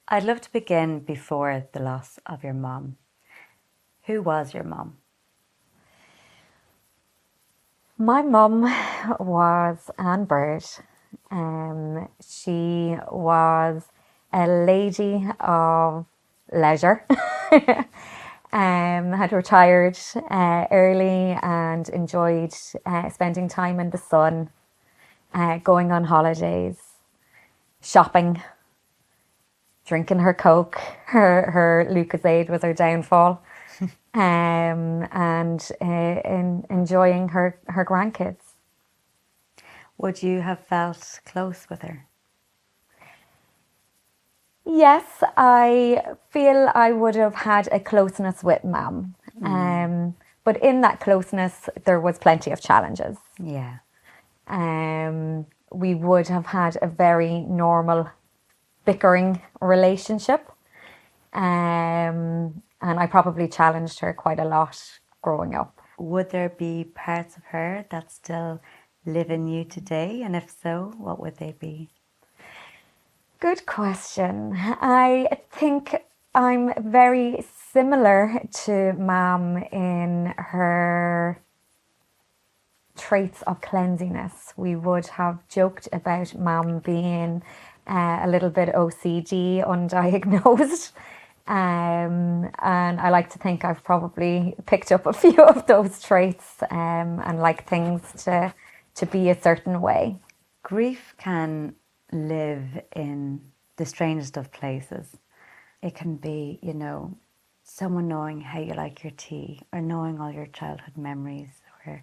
I'd love to begin before the loss of your mum. Who was your mum? My mum was Anne Bird. She was a lady of leisure. Had retired early and enjoyed spending time in the sun, going on holidays, shopping, drinking her Coke. Her Lucozade was her downfall. And enjoying her grandkids. Would you have felt close with her? Yes, I feel I would have had a closeness with Mum. But in that closeness, there was plenty of challenges. Yeah. We would have had a very normal bickering relationship. And I probably challenged her quite a lot growing up. Would there be parts of her that still live in you today? And if so, what would they be? Good question. I think I'm very similar to Mum in her traits of cleanliness. We would have joked about Mum being a little bit OCD, undiagnosed. And I like to think I've probably picked up a few of those traits and like things to be a certain way. Grief can live in the strangest of places. It can be, someone knowing how you like your tea, or knowing all your childhood memories, or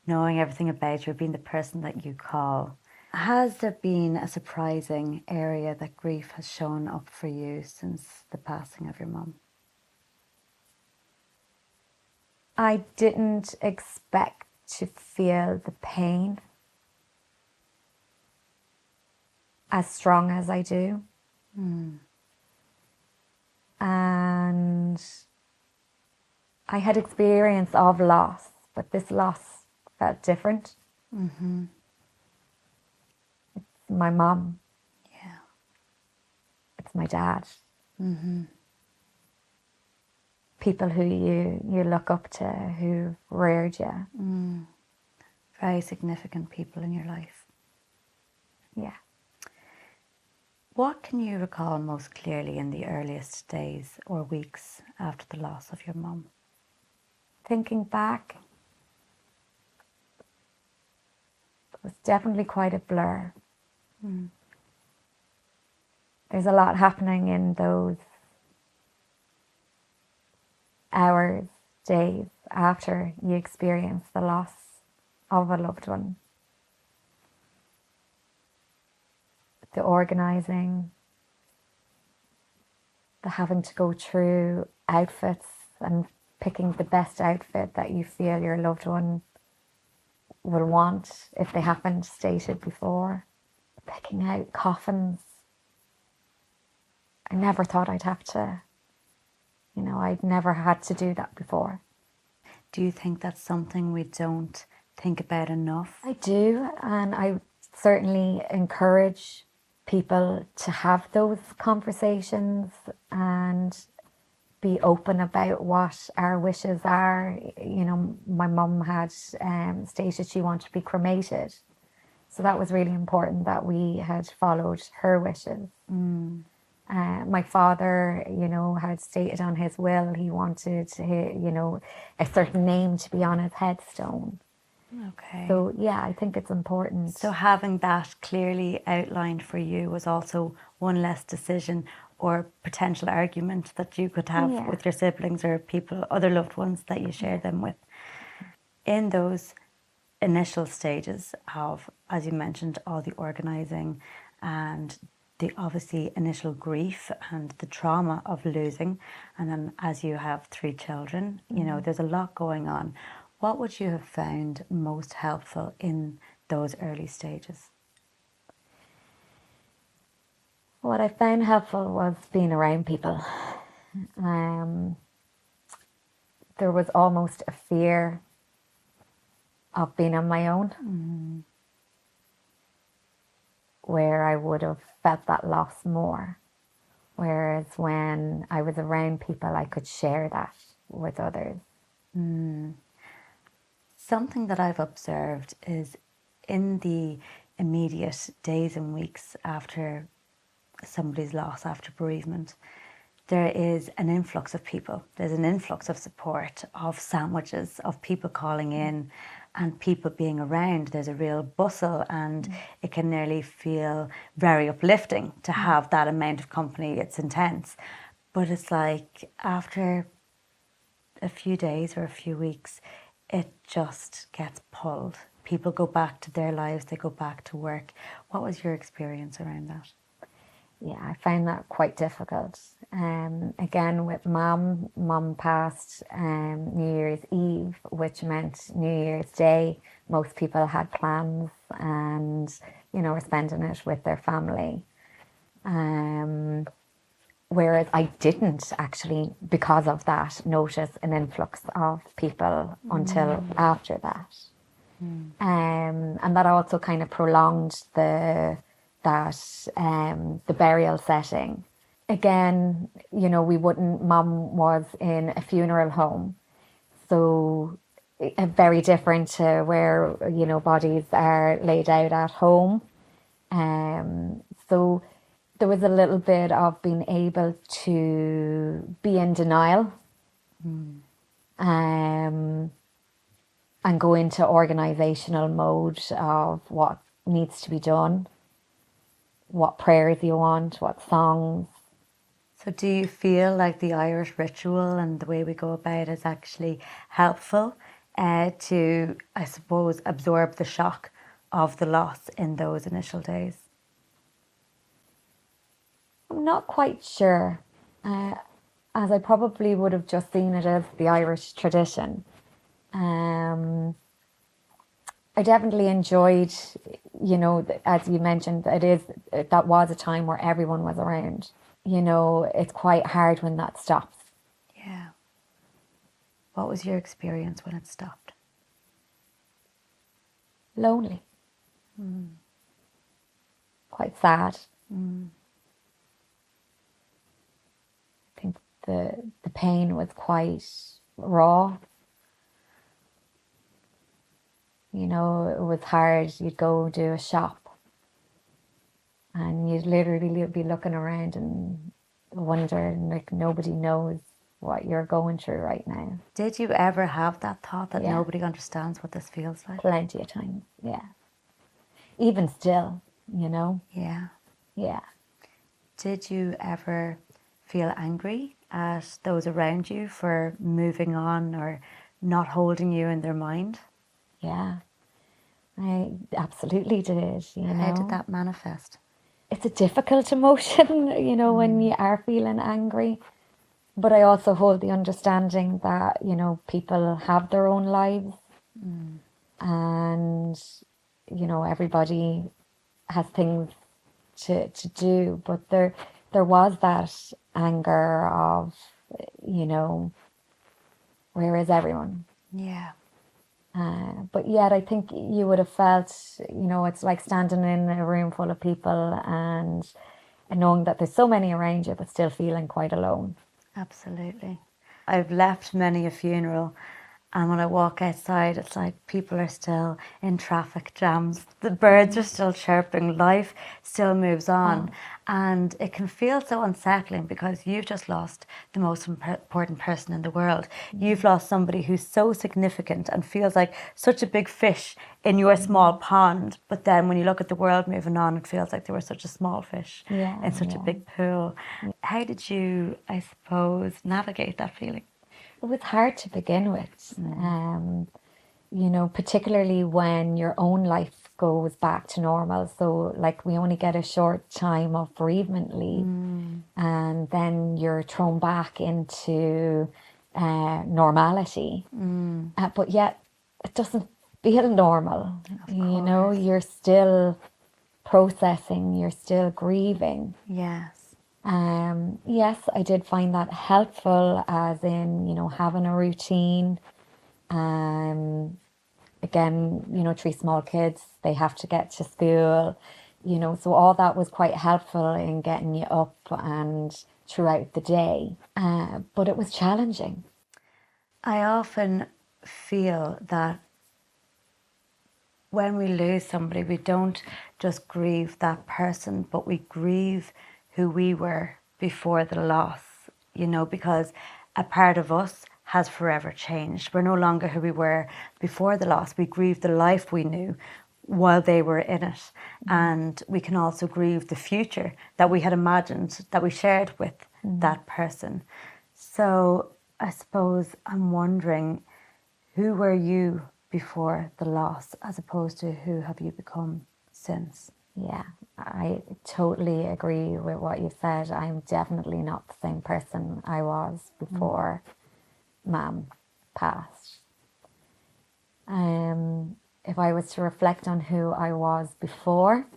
knowing everything about you, or being the person that you call. Has there been a surprising area that grief has shown up for you since the passing of your mum? I didn't expect to feel the pain as strong as I do. And I had experience of loss, but this loss felt different. It's my mum. Yeah. It's my dad. People who you look up to, who reared you. Very significant people in your life. Yeah. What can you recall most clearly in the earliest days or weeks after the loss of your mum? Thinking back, it was definitely quite a blur. There's a lot happening in those hours, days after you experience the loss of a loved one. The organising, the having to go through outfits and picking the best outfit that you feel your loved one will want if they haven't stated before. Picking out coffins. I never thought I'd have to, I'd never had to do that before. Do you think that's something we don't think about enough? I do, and I certainly encourage people to have those conversations and be open about what our wishes are. My mum had stated she wanted to be cremated, so that was really important that we had followed her wishes. My father, had stated on his will he wanted, a certain name to be on his headstone. Okay. So yeah, I think it's important. So having that clearly outlined for you was also one less decision or potential argument that you could have with your siblings or people, other loved ones that you share them with. In those initial stages of, as you mentioned, all the organising and the obviously initial grief and the trauma of losing, and then as you have 3 children, there's a lot going on. What would you have found most helpful in those early stages? What I found helpful was being around people. There was almost a fear of being on my own, where I would have felt that loss more. Whereas when I was around people, I could share that with others. Something that I've observed is in the immediate days and weeks after somebody's loss, after bereavement, there is an influx of people. There's an influx of support, of sandwiches, of people calling in and people being around. There's a real bustle, and it can nearly feel very uplifting to have that amount of company. It's intense. But it's like after a few days or a few weeks, it just gets pulled. People go back to their lives, they go back to work. What was your experience around that? Yeah, I found that quite difficult. Again, with mum passed New Year's Eve, which meant New Year's Day. Most people had plans and, were spending it with their family. Whereas I didn't actually, because of that, notice an influx of people until after that. And that also kind of prolonged the burial setting. Again, mum was in a funeral home, so very different to where, bodies are laid out at home. So there was a little bit of being able to be in denial and go into organisational mode of what needs to be done, what prayers you want, what songs. So do you feel like the Irish ritual and the way we go about it is actually helpful to, I suppose, absorb the shock of the loss in those initial days? I'm not quite sure, as I probably would have just seen it as the Irish tradition. I definitely enjoyed, as you mentioned, that was a time where everyone was around. It's quite hard when that stops. Yeah. What was your experience when it stopped? Lonely. Quite sad. I think the pain was quite raw. It was hard. You'd go do a shop and you'd literally be looking around and wondering, like, nobody knows what you're going through right now. Did you ever have that thought that Yeah. nobody understands what this feels like? Plenty of times, yeah. Even still, Yeah. Yeah. Did you ever feel angry at those around you for moving on or not holding you in their mind? Yeah, I absolutely did, How did that manifest? It's a difficult emotion, when you are feeling angry. But I also hold the understanding that, people have their own lives and, everybody has things to do. But there was that anger of, where is everyone? Yeah. But yet I think you would have felt, it's like standing in a room full of people and knowing that there's so many around you, but still feeling quite alone. Absolutely. I've left many a funeral, and when I walk outside, it's like people are still in traffic jams. The birds are still chirping. Life still moves on. And it can feel so unsettling because you've just lost the most important person in the world. You've lost somebody who's so significant and feels like such a big fish in your small pond. But then when you look at the world moving on, it feels like they were such a small fish in such a big pool. How did you, I suppose, navigate that feeling? It was hard to begin with, particularly when your own life goes back to normal. So, like, we only get a short time of bereavement leave, and then you're thrown back into normality. But yet, it doesn't feel normal. You're still processing, you're still grieving. Yes. Yes, I did find that helpful, as in, having a routine. Again, 3 small kids, they have to get to school. you know, so all that was quite helpful in getting you up and throughout the day. But it was challenging. I often feel that when we lose somebody, we don't just grieve that person, but we grieve who we were before the loss, you know, because a part of us has forever changed. We're no longer who we were before the loss. We grieve the life we knew while they were in it. And we can also grieve the future that we had imagined, that we shared with that person. So I suppose I'm wondering, who were you before the loss as opposed to who have you become since? Yeah, I totally agree with what you said. I'm definitely not the same person I was before Mum passed. If I was to reflect on who I was before,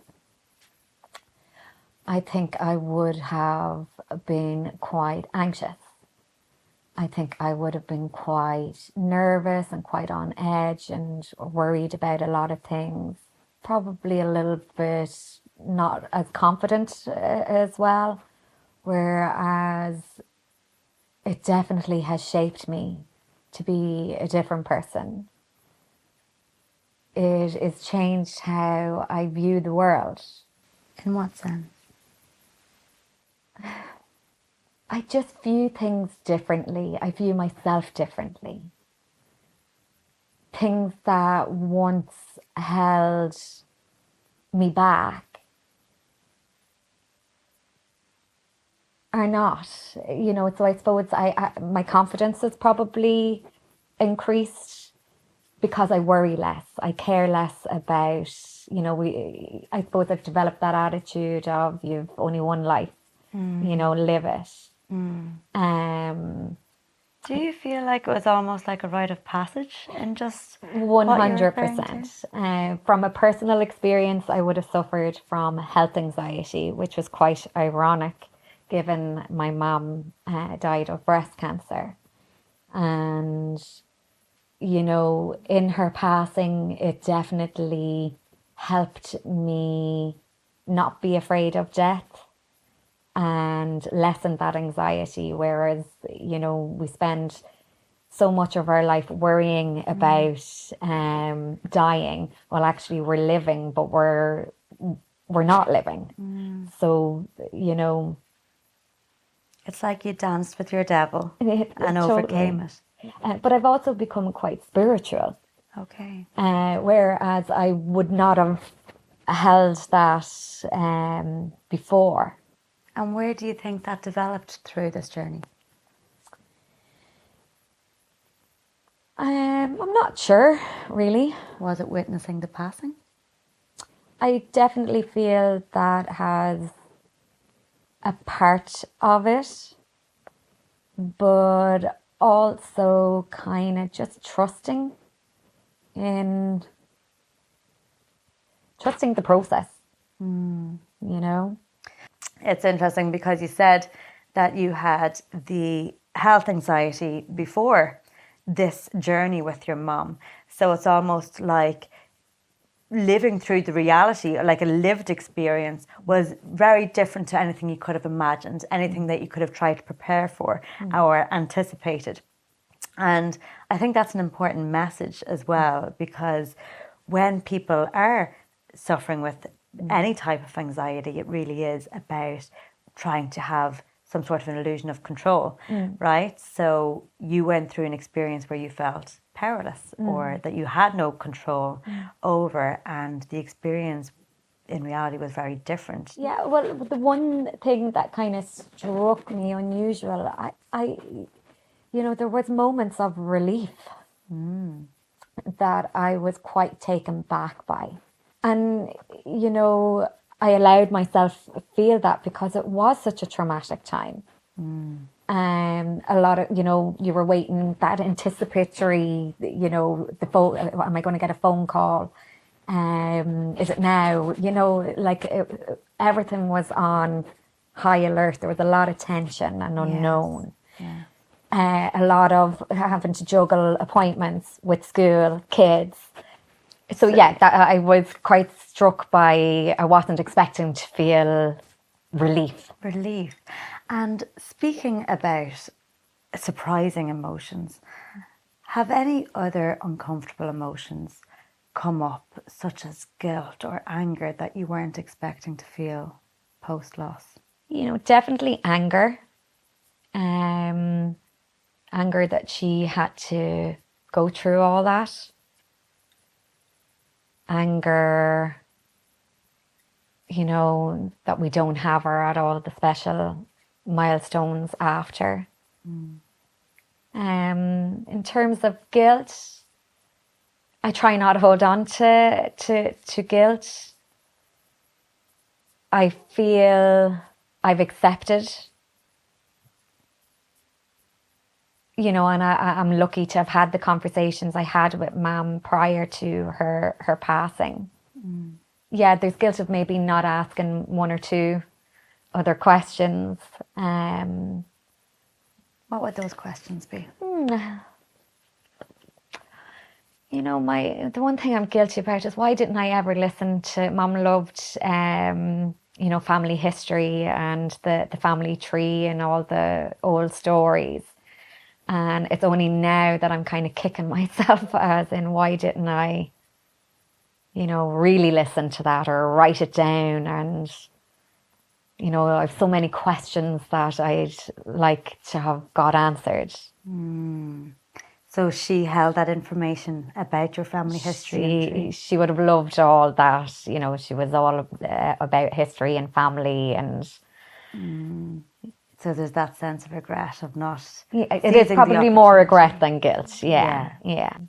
I think I would have been quite anxious. I think I would have been quite nervous and quite on edge and worried about a lot of things. Probably a little bit not as confident as well, whereas it definitely has shaped me to be a different person. It has changed how I view the world. In what sense? I just view things differently. I view myself differently. Things that once held me back are not, you know. So I suppose my confidence has probably increased because I worry less. I care less about, you know, I suppose I've developed that attitude of you've only one life, you know, live it. Do you feel like it was almost like a rite of passage in just 100%. From a personal experience, I would have suffered from health anxiety, which was quite ironic given my mum died of breast cancer. And, you know, in her passing, it definitely helped me not be afraid of death and lessen that anxiety, whereas, you know, we spend so much of our life worrying about dying. Well, actually we're living, but we're not living. So, you know, it's like you danced with your devil and overcame it. But I've also become quite spiritual. Okay. Whereas I would not have held that before. And where do you think that developed through this journey? I'm not sure, really. Was it witnessing the passing? I definitely feel that has a part of it, but also kind of just trusting the process, you know? It's interesting because you said that you had the health anxiety before this journey with your mom. So it's almost like living through the reality, like a lived experience, was very different to anything you could have imagined, anything that you could have tried to prepare for or anticipated. And I think that's an important message as well, because when people are suffering with any type of anxiety, it really is about trying to have some sort of an illusion of control, right? So you went through an experience where you felt powerless or that you had no control over, and the experience in reality was very different. Yeah, well, the one thing that kind of struck me unusual, I you know, there was moments of relief that I was quite taken back by. And, you know, I allowed myself to feel that because it was such a traumatic time. A lot of, you know, you were waiting, that anticipatory, you know, am I going to get a phone call? Is it now? You know, like everything was on high alert. There was a lot of tension and unknown. Yes. A lot of having to juggle appointments with school, kids. So yeah, that I was quite struck by, I wasn't expecting to feel relief. Relief. And speaking about surprising emotions, have any other uncomfortable emotions come up, such as guilt or anger, that you weren't expecting to feel post-loss? Definitely anger. Anger that she had to go through all that. Anger, that we don't have her at all the special milestones after. In terms of guilt, I try not to hold on to guilt. I feel I've accepted, and I'm lucky to have had the conversations I had with Mum prior to her passing. Yeah, there's guilt of maybe not asking one or two other questions. What would those questions be? The one thing I'm guilty about is, why didn't I ever listen to Mum? Loved, family history and the family tree and all the old stories. And it's only now that I'm kind of kicking myself, as in, why didn't I, really listen to that or write it down? And, I have so many questions that I'd like to have got answered. So she held that information about your family history? She would have loved all that. She was all about history and family and... So there's that sense of regret of not... it is probably more regret than guilt. Yeah.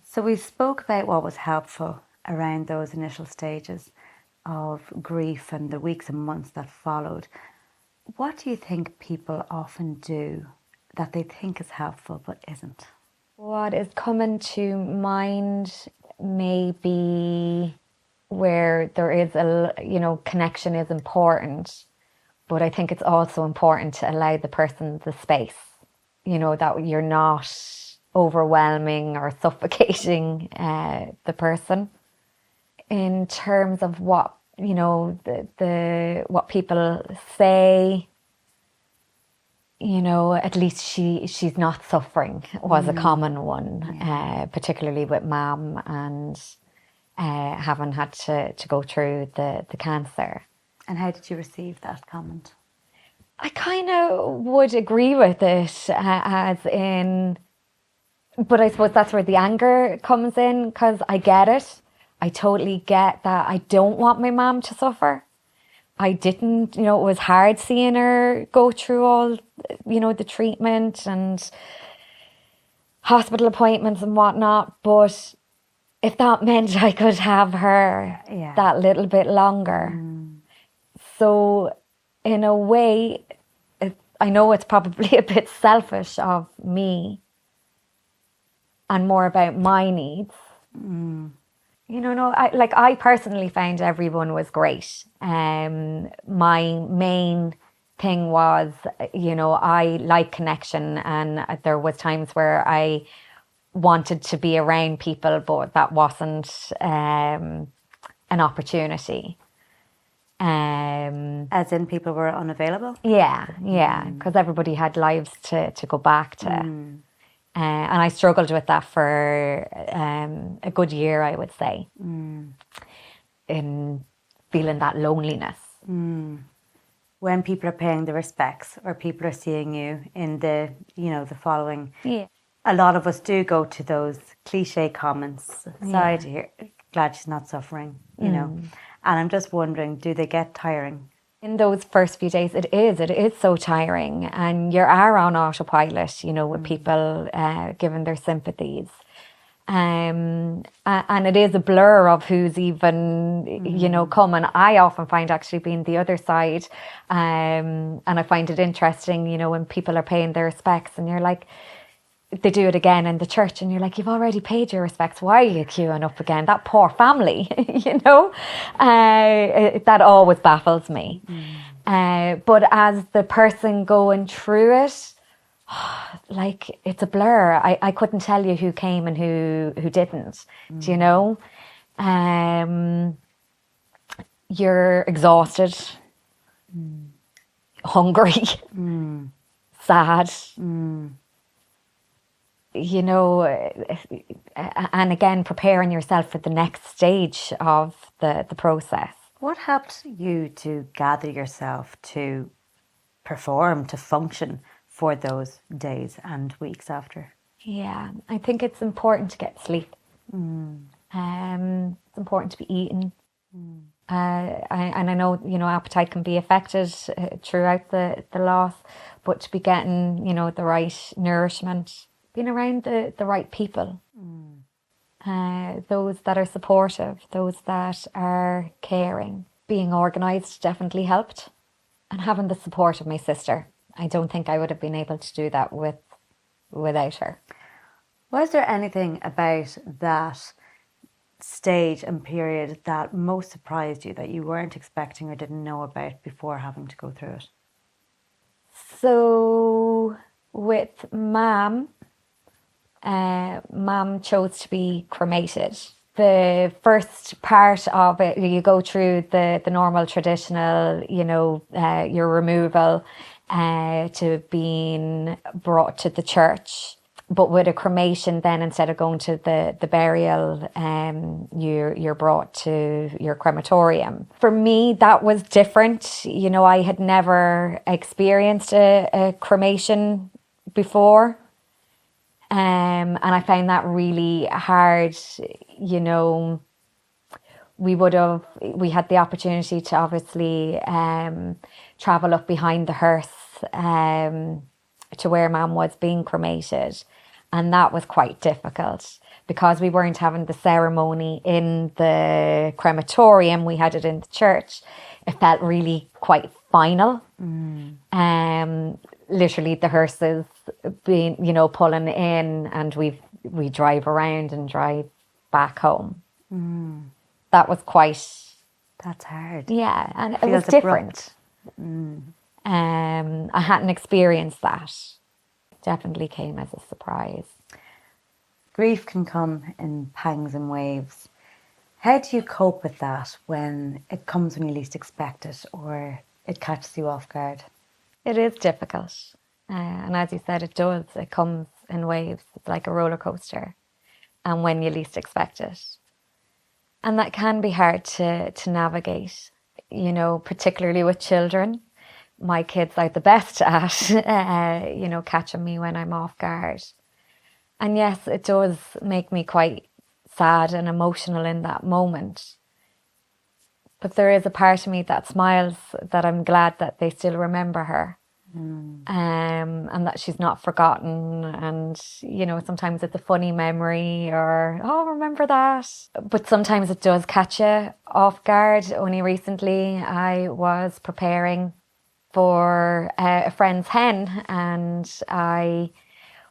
So we spoke about what was helpful around those initial stages of grief and the weeks and months that followed. What do you think people often do that they think is helpful but isn't? What is coming to mind may be where there is connection is important. But I think it's also important to allow the person the space, that you're not overwhelming or suffocating the person. In terms of what, what people say, at least she's not suffering was a common one, particularly with Mum and having had to go through the cancer. And how did you receive that comment? I kind of would agree with it, as in, but I suppose that's where the anger comes in, because I get it. I totally get that I don't want my mum to suffer. I didn't, it was hard seeing her go through all, the treatment and hospital appointments and whatnot. But if that meant I could have her that little bit longer. So in a way, I know it's probably a bit selfish of me and more about my needs. I personally found everyone was great. My main thing was, I like connection, and there was times where I wanted to be around people, but that wasn't an opportunity. As in, people were unavailable? Yeah, because everybody had lives to go back to. And I struggled with that for a good year, I would say, in feeling that loneliness. When people are paying the respects or people are seeing you in the following, a lot of us do go to those cliche comments. Sorry to hear, glad she's not suffering, And I'm just wondering, do they get tiring? In those first few days, it is so tiring, and you are on autopilot, with people giving their sympathies. And it is a blur of who's even, coming. I often find actually being the other side, and I find it interesting, when people are paying their respects and you're like, they do it again in the church and you're like, you've already paid your respects. Why are you queuing up again? That poor family, that always baffles me. But as the person going through it, it's a blur. I couldn't tell you who came and who didn't, do you know? You're exhausted, hungry, sad. You know, and again, preparing yourself for the next stage of the process. What helped you to gather yourself to perform, to function for those days and weeks after? Yeah, I think it's important to get sleep. It's important to be eating. And I know, you know, appetite can be affected throughout the loss, but to be getting, you know, the right nourishment, being around the right people, those that are supportive, those that are caring. Being organised definitely helped, and having the support of my sister. I don't think I would have been able to do that without her. Was there anything about that stage and period that most surprised you, that you weren't expecting or didn't know about before having to go through it? So with Mum, Mum chose to be cremated. The first part of it, you go through the normal traditional, you know, your removal to being brought to the church. But with a cremation, then instead of going to the burial, you're brought to your crematorium. For me, that was different. You know, I had never experienced a cremation before. And I found that really hard. You know, we had the opportunity to obviously travel up behind the hearse to where Mum was being cremated. And that was quite difficult because we weren't having the ceremony in the crematorium, we had it in the church. It felt really quite final. Literally the hearses being, you know, pulling in, and we drive around and drive back home. That was quite... That's hard. Yeah, and it Feels was different. abrupt. I hadn't experienced that. It definitely came as a surprise. Grief can come in pangs and waves. How do you cope with that when it comes when you least expect it, or it catches you off guard? It is difficult. And as you said, it does. It comes in waves. It's like a roller coaster. And when you least expect it. And that can be hard to navigate, you know, particularly with children. My kids are the best at, you know, catching me when I'm off guard. And yes, it does make me quite sad and emotional in that moment. But there is a part of me that smiles, that I'm glad that they still remember her. And that she's not forgotten. And, you know, sometimes it's a funny memory, or, oh, remember that. But sometimes it does catch you off guard. Only recently I was preparing for a friend's hen, and I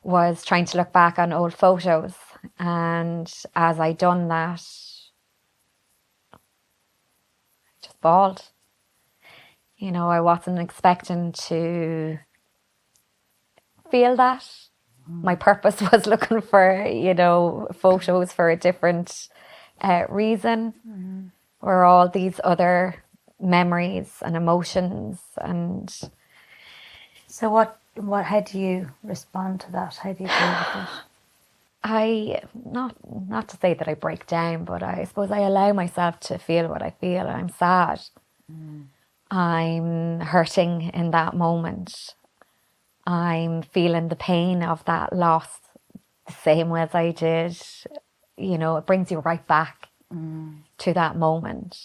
was trying to look back on old photos. And as I done that, I just bawled. You know, I wasn't expecting to feel that. My purpose was looking for, you know, photos for a different reason, or all these other memories and emotions. And so how do you respond to that? How do you deal with it? I, not to say that I break down, but I suppose I allow myself to feel what I feel. I'm sad. I'm hurting in that moment. I'm feeling the pain of that loss the same way as I did. You know, it brings you right back to that moment.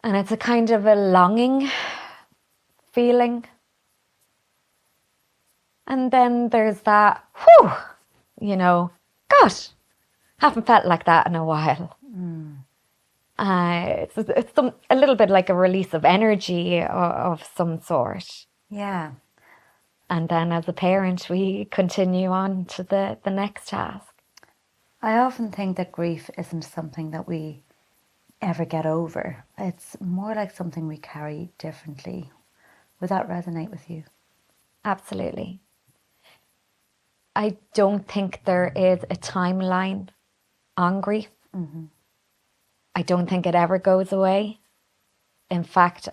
And it's a kind of a longing feeling. And then there's that, whew, you know, God, haven't felt like that in a while. It's a little bit like a release of energy of some sort. Yeah. And then as a parent, we continue on to the next task. I often think that grief isn't something that we ever get over. It's more like something we carry differently. Would that resonate with you? Absolutely. I don't think there is a timeline on grief. I don't think it ever goes away. In fact,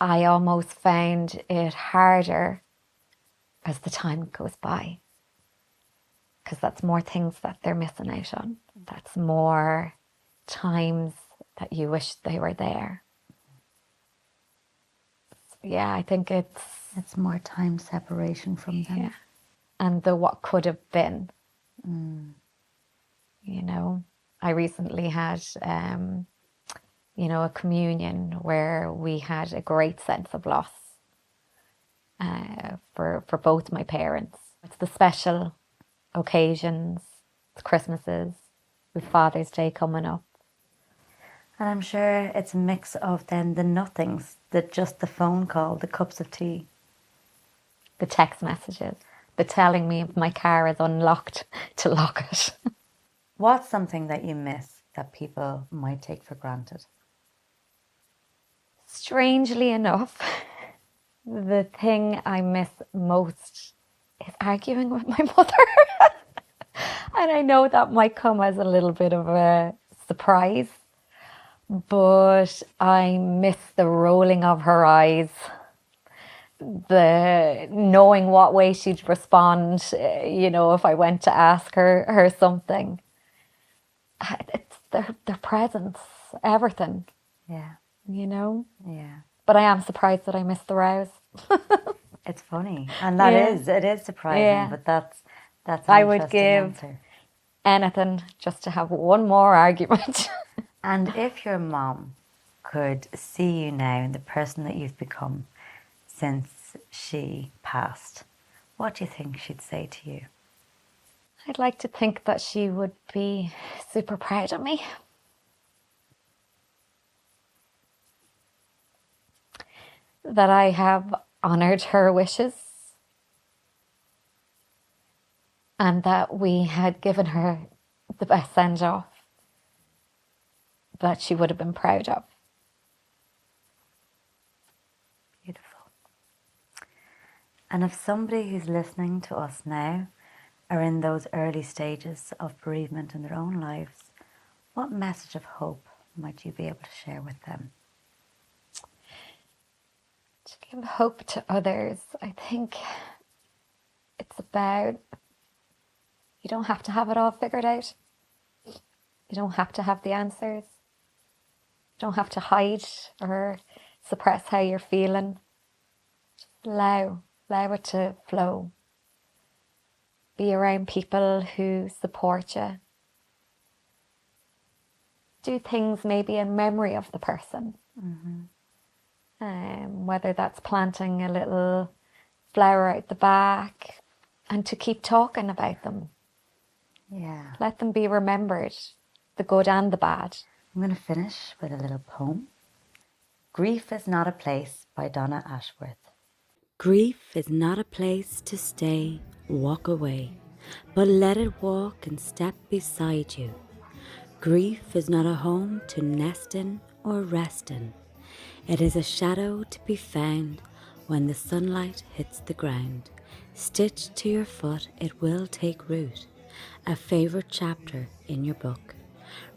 I almost found it harder as the time goes by, because that's more things that they're missing out on. That's more times that you wish they were there. Yeah, I think It's more time separation from them. yeah. And the what could have been. You know, I recently had, a communion where we had a great sense of loss for both my parents. It's the special occasions, it's Christmases, with Father's Day coming up. And I'm sure it's a mix of then the nothings, just the phone call, the cups of tea. The text messages, the telling me if my car is unlocked to lock it. What's something that you miss that people might take for granted? Strangely enough, the thing I miss most is arguing with my mother. And I know that might come as a little bit of a surprise, but I miss the rolling of her eyes, the knowing what way she'd respond, if I went to ask her something. It's their presence, everything, Yeah. Yeah. But I am surprised that I missed the rows. It's funny. And it is surprising, but that's an I would interesting give answer. anything just to have one more argument. And if your mom could see you now and the person that you've become since she passed, what do you think she'd say to you? I'd like to think that she would be super proud of me. That I have honoured her wishes. And that we had given her the best send-off that she would have been proud of. Beautiful. And if somebody who's listening to us now are in those early stages of bereavement in their own lives, what message of hope might you be able to share with them? To give hope to others, I think it's about, you don't have to have it all figured out. You don't have to have the answers. You don't have to hide or suppress how you're feeling. Just allow it to flow. Be around people who support you. Do things maybe in memory of the person. Whether that's planting a little flower out the back, and to keep talking about them. Yeah. Let them be remembered, the good and the bad. I'm going to finish with a little poem. Grief is not a place, by Donna Ashworth. Grief is not a place to stay, walk away, but let it walk and step beside you. Grief is not a home to nest in or rest in. It is a shadow to be found when the sunlight hits the ground. Stitched to your foot, it will take root, a favourite chapter in your book,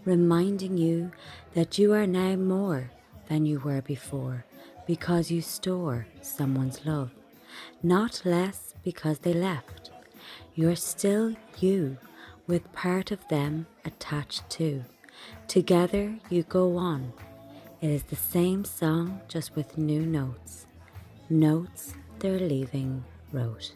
reminding you that you are now more than you were before, because you store someone's love, not less because they left. You're still you, with part of them attached too. Together you go on. It is the same song, just with new notes. Notes they're leaving wrote.